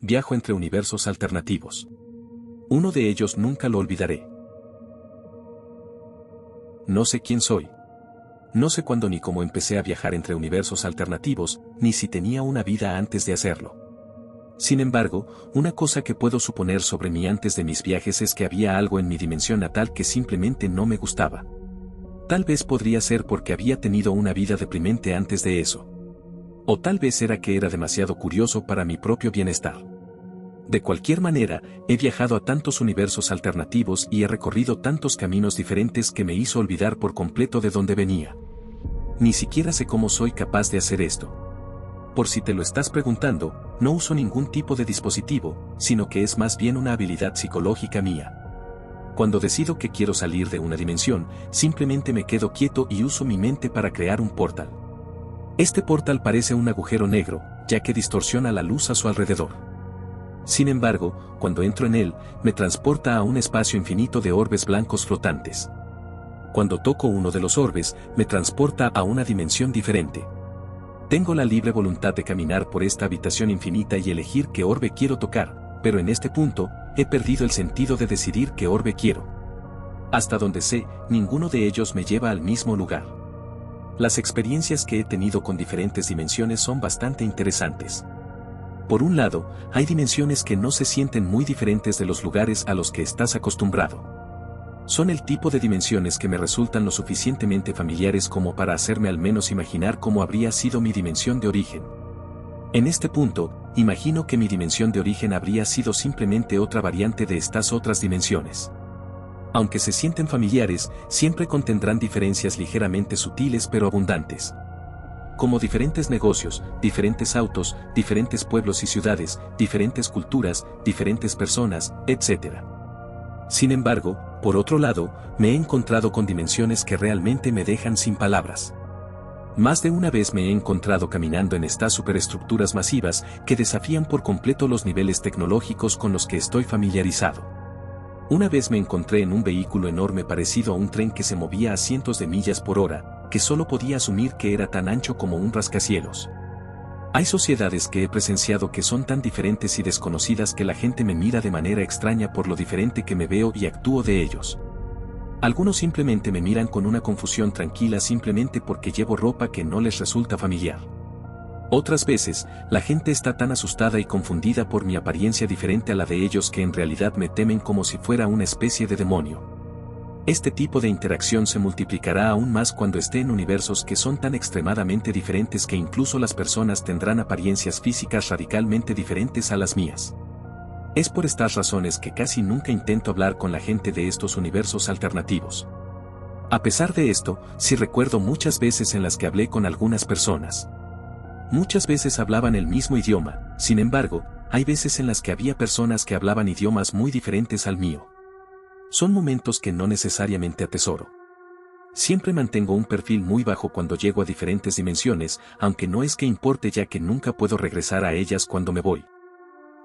Viajo entre universos alternativos. Uno de ellos nunca lo olvidaré. No sé quién soy. No sé cuándo ni cómo empecé a viajar entre universos alternativos, ni si tenía una vida antes de hacerlo. Sin embargo, una cosa que puedo suponer sobre mí antes de mis viajes es que había algo en mi dimensión natal que simplemente no me gustaba. Tal vez podría ser porque había tenido una vida deprimente antes de eso. O tal vez era que era demasiado curioso para mi propio bienestar. De cualquier manera, he viajado a tantos universos alternativos y he recorrido tantos caminos diferentes que me hizo olvidar por completo de dónde venía. Ni siquiera sé cómo soy capaz de hacer esto. Por si te lo estás preguntando, no uso ningún tipo de dispositivo, sino que es más bien una habilidad psicológica mía. Cuando decido que quiero salir de una dimensión, simplemente me quedo quieto y uso mi mente para crear un portal. Este portal parece un agujero negro, ya que distorsiona la luz a su alrededor. Sin embargo, cuando entro en él, me transporta a un espacio infinito de orbes blancos flotantes. Cuando toco uno de los orbes, me transporta a una dimensión diferente. Tengo la libre voluntad de caminar por esta habitación infinita y elegir qué orbe quiero tocar, pero en este punto, he perdido el sentido de decidir qué orbe quiero. Hasta donde sé, ninguno de ellos me lleva al mismo lugar. Las experiencias que he tenido con diferentes dimensiones son bastante interesantes. Por un lado, hay dimensiones que no se sienten muy diferentes de los lugares a los que estás acostumbrado. Son el tipo de dimensiones que me resultan lo suficientemente familiares como para hacerme al menos imaginar cómo habría sido mi dimensión de origen. En este punto, imagino que mi dimensión de origen habría sido simplemente otra variante de estas otras dimensiones. Aunque se sienten familiares, siempre contendrán diferencias ligeramente sutiles pero abundantes. Como diferentes negocios, diferentes autos, diferentes pueblos y ciudades, diferentes culturas, diferentes personas, etc. Sin embargo, por otro lado, me he encontrado con dimensiones que realmente me dejan sin palabras. Más de una vez me he encontrado caminando en estas superestructuras masivas que desafían por completo los niveles tecnológicos con los que estoy familiarizado. Una vez me encontré en un vehículo enorme parecido a un tren que se movía a cientos de millas por hora, que solo podía asumir que era tan ancho como un rascacielos. Hay sociedades que he presenciado que son tan diferentes y desconocidas que la gente me mira de manera extraña por lo diferente que me veo y actúo de ellos. Algunos simplemente me miran con una confusión tranquila simplemente porque llevo ropa que no les resulta familiar. Otras veces, la gente está tan asustada y confundida por mi apariencia diferente a la de ellos que en realidad me temen como si fuera una especie de demonio. Este tipo de interacción se multiplicará aún más cuando esté en universos que son tan extremadamente diferentes que incluso las personas tendrán apariencias físicas radicalmente diferentes a las mías. Es por estas razones que casi nunca intento hablar con la gente de estos universos alternativos. A pesar de esto, sí recuerdo muchas veces en las que hablé con algunas personas. Muchas veces hablaban el mismo idioma, sin embargo, hay veces en las que había personas que hablaban idiomas muy diferentes al mío. Son momentos que no necesariamente atesoro. Siempre mantengo un perfil muy bajo cuando llego a diferentes dimensiones, aunque no es que importe ya que nunca puedo regresar a ellas cuando me voy.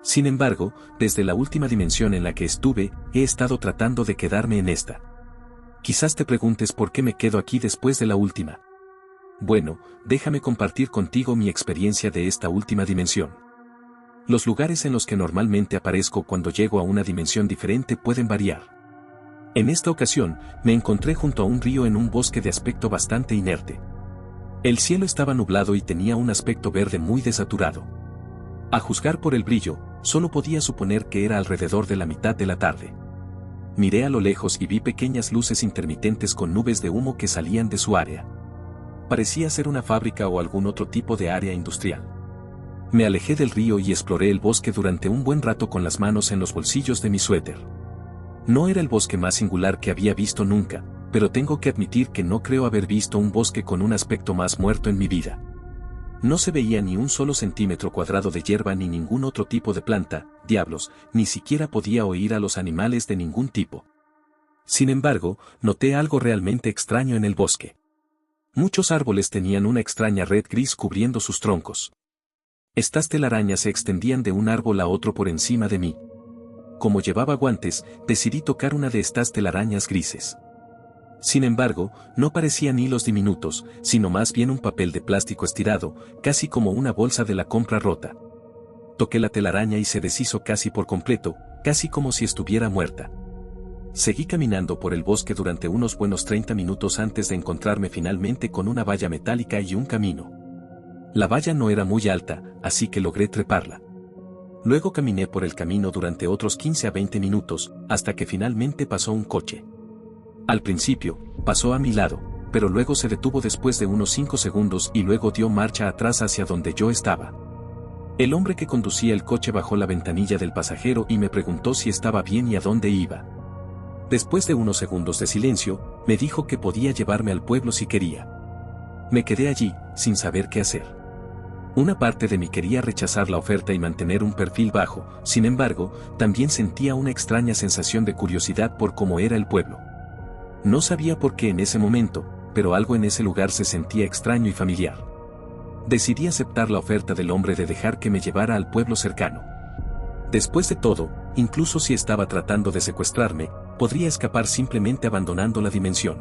Sin embargo, desde la última dimensión en la que estuve, he estado tratando de quedarme en esta. Quizás te preguntes por qué me quedo aquí después de la última. Bueno, déjame compartir contigo mi experiencia de esta última dimensión. Los lugares en los que normalmente aparezco cuando llego a una dimensión diferente pueden variar. En esta ocasión, me encontré junto a un río en un bosque de aspecto bastante inerte. El cielo estaba nublado y tenía un aspecto verde muy desaturado. A juzgar por el brillo, solo podía suponer que era alrededor de la mitad de la tarde. Miré a lo lejos y vi pequeñas luces intermitentes con nubes de humo que salían de su área. Parecía ser una fábrica o algún otro tipo de área industrial. Me alejé del río y exploré el bosque durante un buen rato con las manos en los bolsillos de mi suéter. No era el bosque más singular que había visto nunca, pero tengo que admitir que no creo haber visto un bosque con un aspecto más muerto en mi vida. No se veía ni un solo centímetro cuadrado de hierba ni ningún otro tipo de planta, diablos, ni siquiera podía oír a los animales de ningún tipo. Sin embargo, noté algo realmente extraño en el bosque. Muchos árboles tenían una extraña red gris cubriendo sus troncos. Estas telarañas se extendían de un árbol a otro por encima de mí. Como llevaba guantes, decidí tocar una de estas telarañas grises. Sin embargo, no parecían hilos diminutos, sino más bien un papel de plástico estirado, casi como una bolsa de la compra rota. Toqué la telaraña y se deshizo casi por completo, casi como si estuviera muerta. Seguí caminando por el bosque durante unos buenos 30 minutos antes de encontrarme finalmente con una valla metálica y un camino. La valla no era muy alta, así que logré treparla. Luego caminé por el camino durante otros 15 a 20 minutos, hasta que finalmente pasó un coche. Al principio, pasó a mi lado, pero luego se detuvo después de unos 5 segundos y luego dio marcha atrás hacia donde yo estaba. El hombre que conducía el coche bajó la ventanilla del pasajero y me preguntó si estaba bien y a dónde iba. Después de unos segundos de silencio, me dijo que podía llevarme al pueblo si quería. Me quedé allí, sin saber qué hacer. Una parte de mí quería rechazar la oferta y mantener un perfil bajo, sin embargo, también sentía una extraña sensación de curiosidad por cómo era el pueblo. No sabía por qué en ese momento, pero algo en ese lugar se sentía extraño y familiar. Decidí aceptar la oferta del hombre de dejar que me llevara al pueblo cercano. Después de todo, incluso si estaba tratando de secuestrarme, podría escapar simplemente abandonando la dimensión.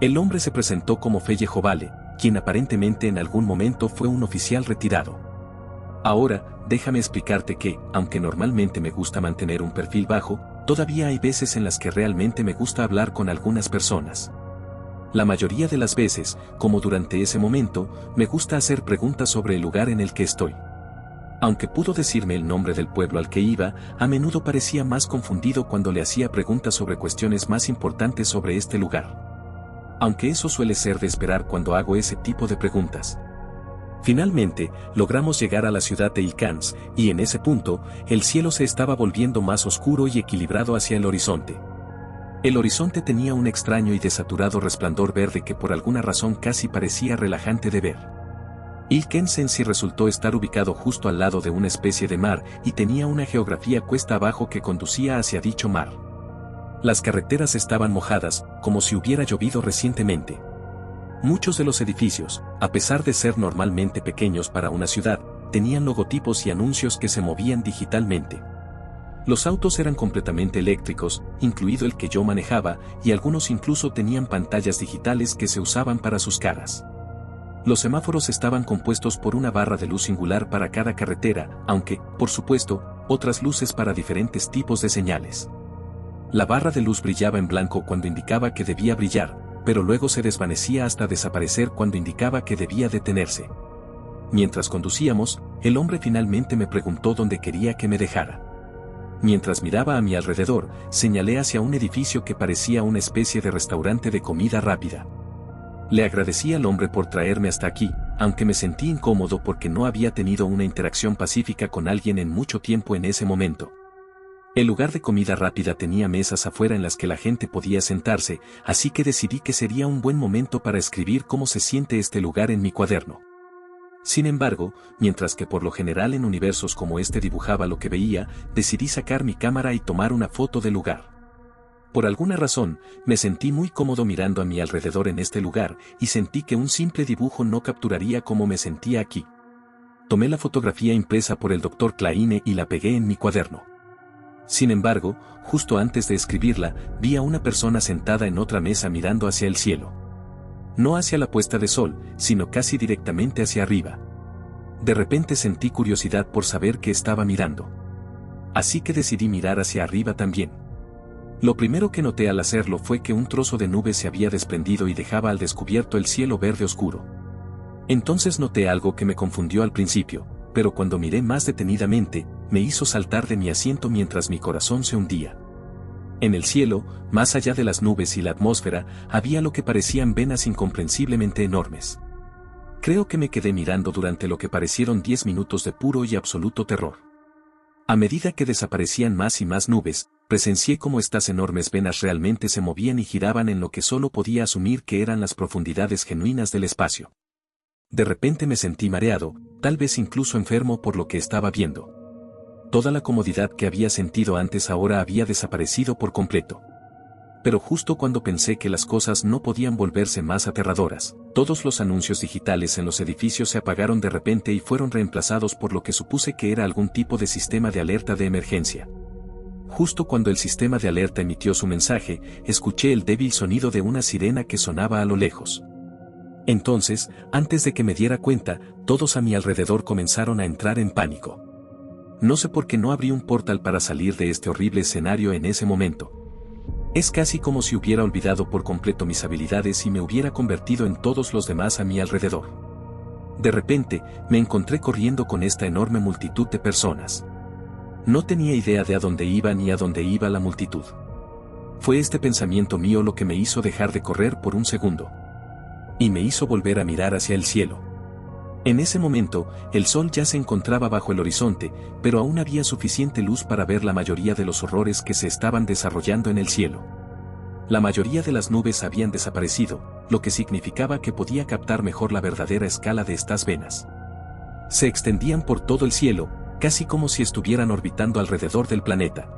El hombre se presentó como Fellejo Vale, quien aparentemente en algún momento fue un oficial retirado. Ahora, déjame explicarte que, aunque normalmente me gusta mantener un perfil bajo, todavía hay veces en las que realmente me gusta hablar con algunas personas. La mayoría de las veces, como durante ese momento, me gusta hacer preguntas sobre el lugar en el que estoy. Aunque pudo decirme el nombre del pueblo al que iba, a menudo parecía más confundido cuando le hacía preguntas sobre cuestiones más importantes sobre este lugar. Aunque eso suele ser de esperar cuando hago ese tipo de preguntas. Finalmente, logramos llegar a la ciudad de Ilkans, y en ese punto, el cielo se estaba volviendo más oscuro y equilibrado hacia el horizonte. El horizonte tenía un extraño y desaturado resplandor verde que por alguna razón casi parecía relajante de ver. Ilkens en sí resultó estar ubicado justo al lado de una especie de mar y tenía una geografía cuesta abajo que conducía hacia dicho mar. Las carreteras estaban mojadas, como si hubiera llovido recientemente. Muchos de los edificios, a pesar de ser normalmente pequeños para una ciudad, tenían logotipos y anuncios que se movían digitalmente. Los autos eran completamente eléctricos, incluido el que yo manejaba, y algunos incluso tenían pantallas digitales que se usaban para sus caras. Los semáforos estaban compuestos por una barra de luz singular para cada carretera, aunque, por supuesto, otras luces para diferentes tipos de señales. La barra de luz brillaba en blanco cuando indicaba que debía brillar, pero luego se desvanecía hasta desaparecer cuando indicaba que debía detenerse. Mientras conducíamos, el hombre finalmente me preguntó dónde quería que me dejara. Mientras miraba a mi alrededor, señalé hacia un edificio que parecía una especie de restaurante de comida rápida. Le agradecí al hombre por traerme hasta aquí, aunque me sentí incómodo porque no había tenido una interacción pacífica con alguien en mucho tiempo en ese momento. El lugar de comida rápida tenía mesas afuera en las que la gente podía sentarse, así que decidí que sería un buen momento para escribir cómo se siente este lugar en mi cuaderno. Sin embargo, mientras que por lo general en universos como este dibujaba lo que veía, decidí sacar mi cámara y tomar una foto del lugar. Por alguna razón, me sentí muy cómodo mirando a mi alrededor en este lugar, y sentí que un simple dibujo no capturaría cómo me sentía aquí. Tomé la fotografía impresa por el Dr. Kleine y la pegué en mi cuaderno. Sin embargo, justo antes de escribirla, vi a una persona sentada en otra mesa mirando hacia el cielo. No hacia la puesta de sol, sino casi directamente hacia arriba. De repente sentí curiosidad por saber qué estaba mirando. Así que decidí mirar hacia arriba también. Lo primero que noté al hacerlo fue que un trozo de nube se había desprendido y dejaba al descubierto el cielo verde oscuro. Entonces noté algo que me confundió al principio, pero cuando miré más detenidamente, me hizo saltar de mi asiento mientras mi corazón se hundía. En el cielo, más allá de las nubes y la atmósfera, había lo que parecían venas incomprensiblemente enormes. Creo que me quedé mirando durante lo que parecieron 10 minutos de puro y absoluto terror. A medida que desaparecían más y más nubes, presencié cómo estas enormes venas realmente se movían y giraban en lo que solo podía asumir que eran las profundidades genuinas del espacio. De repente me sentí mareado, tal vez incluso enfermo por lo que estaba viendo. Toda la comodidad que había sentido antes ahora había desaparecido por completo. Pero justo cuando pensé que las cosas no podían volverse más aterradoras, todos los anuncios digitales en los edificios se apagaron de repente y fueron reemplazados por lo que supuse que era algún tipo de sistema de alerta de emergencia. Justo cuando el sistema de alerta emitió su mensaje, escuché el débil sonido de una sirena que sonaba a lo lejos. Entonces, antes de que me diera cuenta, todos a mi alrededor comenzaron a entrar en pánico. No sé por qué no abrí un portal para salir de este horrible escenario en ese momento. Es casi como si hubiera olvidado por completo mis habilidades y me hubiera convertido en todos los demás a mi alrededor. De repente, me encontré corriendo con esta enorme multitud de personas. No tenía idea de a dónde iba ni a dónde iba la multitud. Fue este pensamiento mío lo que me hizo dejar de correr por un segundo. Y me hizo volver a mirar hacia el cielo. En ese momento, el sol ya se encontraba bajo el horizonte, pero aún había suficiente luz para ver la mayoría de los horrores que se estaban desarrollando en el cielo. La mayoría de las nubes habían desaparecido, lo que significaba que podía captar mejor la verdadera escala de estas venas. Se extendían por todo el cielo, casi como si estuvieran orbitando alrededor del planeta.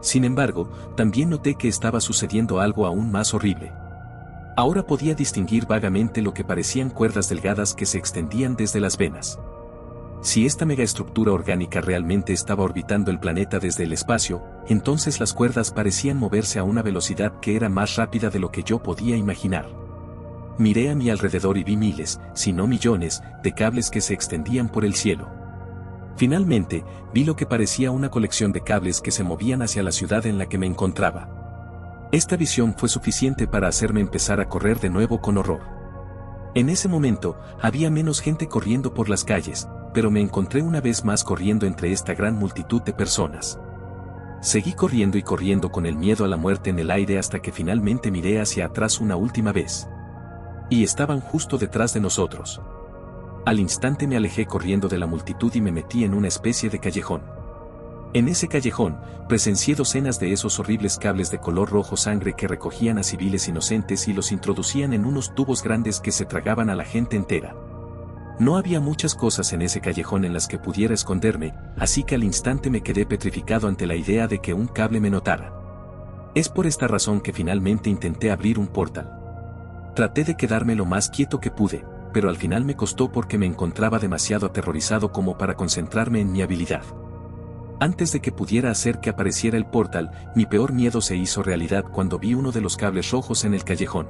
Sin embargo, también noté que estaba sucediendo algo aún más horrible. Ahora podía distinguir vagamente lo que parecían cuerdas delgadas que se extendían desde las venas. Si esta megaestructura orgánica realmente estaba orbitando el planeta desde el espacio, entonces las cuerdas parecían moverse a una velocidad que era más rápida de lo que yo podía imaginar. Miré a mi alrededor y vi miles, si no millones, de cables que se extendían por el cielo. Finalmente, vi lo que parecía una colección de cables que se movían hacia la ciudad en la que me encontraba. Esta visión fue suficiente para hacerme empezar a correr de nuevo con horror. En ese momento, había menos gente corriendo por las calles, pero me encontré una vez más corriendo entre esta gran multitud de personas. Seguí corriendo y corriendo con el miedo a la muerte en el aire hasta que finalmente miré hacia atrás una última vez. Y estaban justo detrás de nosotros. Al instante me alejé corriendo de la multitud y me metí en una especie de callejón. En ese callejón, presencié docenas de esos horribles cables de color rojo sangre que recogían a civiles inocentes y los introducían en unos tubos grandes que se tragaban a la gente entera. No había muchas cosas en ese callejón en las que pudiera esconderme, así que al instante me quedé petrificado ante la idea de que un cable me notara. Es por esta razón que finalmente intenté abrir un portal. Traté de quedarme lo más quieto que pude, pero al final me costó porque me encontraba demasiado aterrorizado como para concentrarme en mi habilidad. Antes de que pudiera hacer que apareciera el portal, mi peor miedo se hizo realidad cuando vi uno de los cables rojos en el callejón.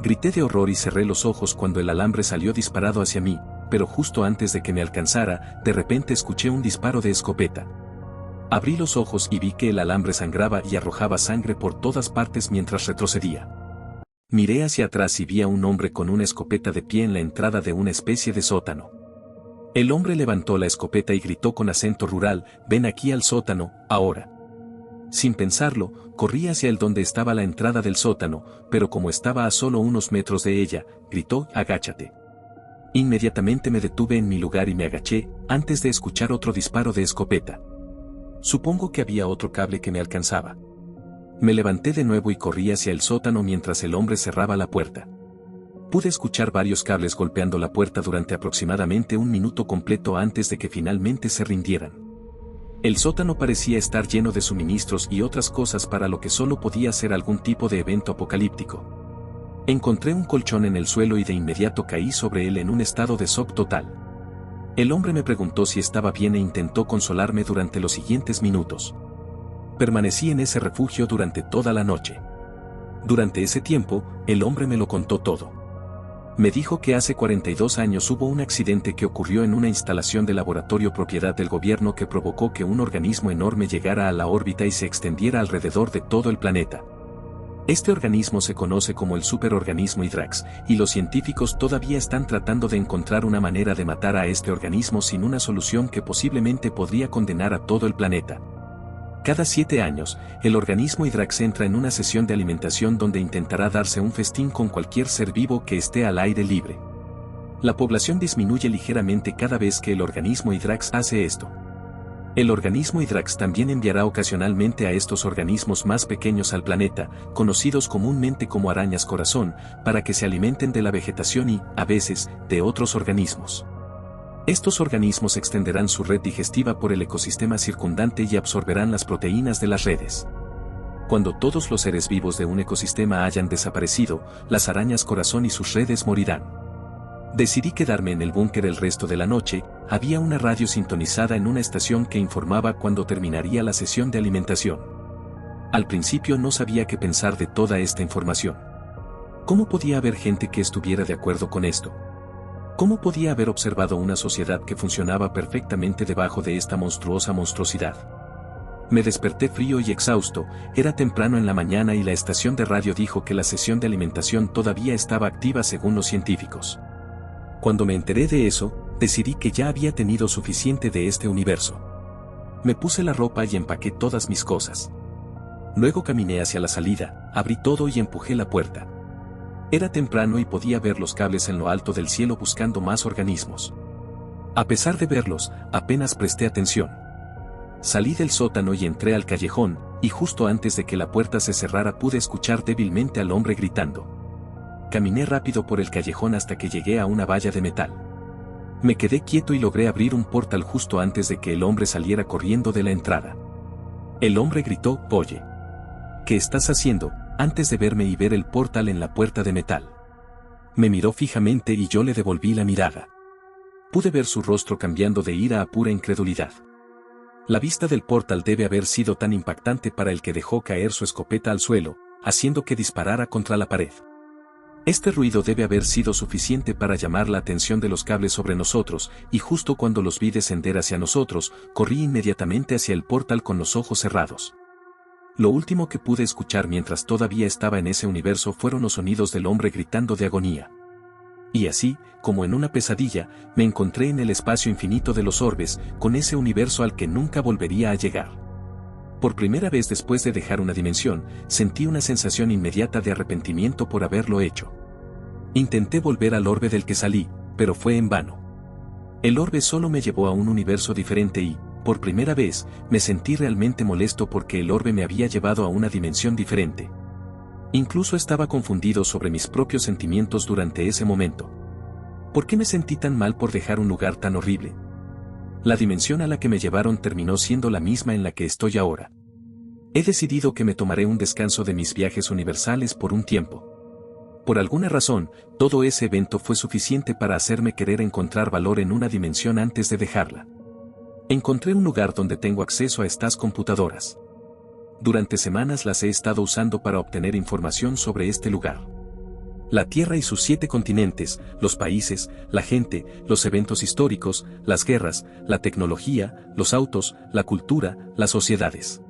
Grité de horror y cerré los ojos cuando el alambre salió disparado hacia mí, pero justo antes de que me alcanzara, de repente escuché un disparo de escopeta. Abrí los ojos y vi que el alambre sangraba y arrojaba sangre por todas partes mientras retrocedía. Miré hacia atrás y vi a un hombre con una escopeta de pie en la entrada de una especie de sótano. El hombre levantó la escopeta y gritó con acento rural: «Ven aquí al sótano, ahora». Sin pensarlo, corrí hacia el donde estaba la entrada del sótano, pero como estaba a solo unos metros de ella, gritó: «Agáchate». Inmediatamente me detuve en mi lugar y me agaché, antes de escuchar otro disparo de escopeta. Supongo que había otro cable que me alcanzaba. Me levanté de nuevo y corrí hacia el sótano mientras el hombre cerraba la puerta. Pude escuchar varios cables golpeando la puerta durante aproximadamente un minuto completo antes de que finalmente se rindieran. El sótano parecía estar lleno de suministros y otras cosas para lo que solo podía ser algún tipo de evento apocalíptico. Encontré un colchón en el suelo y de inmediato caí sobre él en un estado de shock total. El hombre me preguntó si estaba bien e intentó consolarme durante los siguientes minutos. Permanecí en ese refugio durante toda la noche. Durante ese tiempo, el hombre me lo contó todo. Me dijo que hace 42 años hubo un accidente que ocurrió en una instalación de laboratorio propiedad del gobierno que provocó que un organismo enorme llegara a la órbita y se extendiera alrededor de todo el planeta. Este organismo se conoce como el superorganismo Hyrax, y los científicos todavía están tratando de encontrar una manera de matar a este organismo sin una solución que posiblemente podría condenar a todo el planeta. Cada 7 años, el organismo Hyrax entra en una sesión de alimentación donde intentará darse un festín con cualquier ser vivo que esté al aire libre. La población disminuye ligeramente cada vez que el organismo Hyrax hace esto. El organismo Hyrax también enviará ocasionalmente a estos organismos más pequeños al planeta, conocidos comúnmente como arañas corazón, para que se alimenten de la vegetación y, a veces, de otros organismos. Estos organismos extenderán su red digestiva por el ecosistema circundante y absorberán las proteínas de las redes. Cuando todos los seres vivos de un ecosistema hayan desaparecido, las arañas corazón y sus redes morirán. Decidí quedarme en el búnker el resto de la noche. Había una radio sintonizada en una estación que informaba cuando terminaría la sesión de alimentación. Al principio no sabía qué pensar de toda esta información. ¿Cómo podía haber gente que estuviera de acuerdo con esto? ¿Cómo podía haber observado una sociedad que funcionaba perfectamente debajo de esta monstruosa monstruosidad? Me desperté frío y exhausto, era temprano en la mañana y la estación de radio dijo que la sesión de alimentación todavía estaba activa según los científicos. Cuando me enteré de eso, decidí que ya había tenido suficiente de este universo. Me puse la ropa y empaqué todas mis cosas. Luego caminé hacia la salida, abrí todo y empujé la puerta. Era temprano y podía ver los cables en lo alto del cielo buscando más organismos. A pesar de verlos, apenas presté atención. Salí del sótano y entré al callejón, y justo antes de que la puerta se cerrara pude escuchar débilmente al hombre gritando. Caminé rápido por el callejón hasta que llegué a una valla de metal. Me quedé quieto y logré abrir un portal justo antes de que el hombre saliera corriendo de la entrada. El hombre gritó, «Oye, ¿qué estás haciendo?», antes de verme y ver el portal en la puerta de metal. Me miró fijamente y yo le devolví la mirada. Pude ver su rostro cambiando de ira a pura incredulidad. La vista del portal debe haber sido tan impactante para el que dejó caer su escopeta al suelo, haciendo que disparara contra la pared. Este ruido debe haber sido suficiente para llamar la atención de los cables sobre nosotros, y justo cuando los vi descender hacia nosotros, corrí inmediatamente hacia el portal con los ojos cerrados. Lo último que pude escuchar mientras todavía estaba en ese universo fueron los sonidos del hombre gritando de agonía. Y así, como en una pesadilla, me encontré en el espacio infinito de los orbes, con ese universo al que nunca volvería a llegar. Por primera vez después de dejar una dimensión, sentí una sensación inmediata de arrepentimiento por haberlo hecho. Intenté volver al orbe del que salí, pero fue en vano. El orbe solo me llevó a un universo diferente y, por primera vez, me sentí realmente molesto porque el orbe me había llevado a una dimensión diferente. Incluso estaba confundido sobre mis propios sentimientos durante ese momento. ¿Por qué me sentí tan mal por dejar un lugar tan horrible? La dimensión a la que me llevaron terminó siendo la misma en la que estoy ahora. He decidido que me tomaré un descanso de mis viajes universales por un tiempo. Por alguna razón, todo ese evento fue suficiente para hacerme querer encontrar valor en una dimensión antes de dejarla. Encontré un lugar donde tengo acceso a estas computadoras. Durante semanas las he estado usando para obtener información sobre este lugar. La Tierra y sus 7 continentes, los países, la gente, los eventos históricos, las guerras, la tecnología, los autos, la cultura, las sociedades.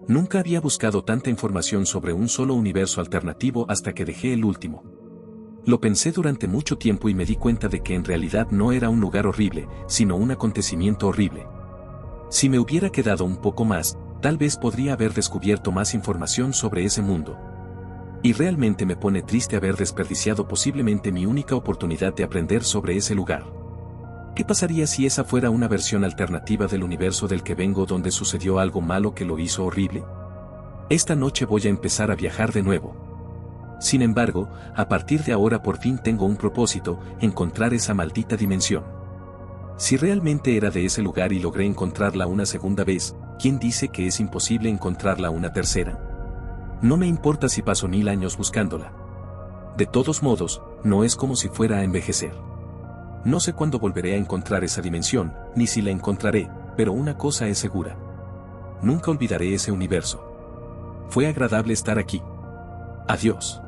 Nunca había buscado tanta información sobre un solo universo alternativo hasta que dejé el último. Lo pensé durante mucho tiempo y me di cuenta de que en realidad no era un lugar horrible, sino un acontecimiento horrible. Si me hubiera quedado un poco más, tal vez podría haber descubierto más información sobre ese mundo. Y realmente me pone triste haber desperdiciado posiblemente mi única oportunidad de aprender sobre ese lugar. ¿Qué pasaría si esa fuera una versión alternativa del universo del que vengo donde sucedió algo malo que lo hizo horrible? Esta noche voy a empezar a viajar de nuevo. Sin embargo, a partir de ahora por fin tengo un propósito, encontrar esa maldita dimensión. Si realmente era de ese lugar y logré encontrarla una segunda vez, ¿quién dice que es imposible encontrarla una tercera? No me importa si paso 1000 años buscándola. De todos modos, no es como si fuera a envejecer. No sé cuándo volveré a encontrar esa dimensión, ni si la encontraré, pero una cosa es segura. Nunca olvidaré ese universo. Fue agradable estar aquí. Adiós.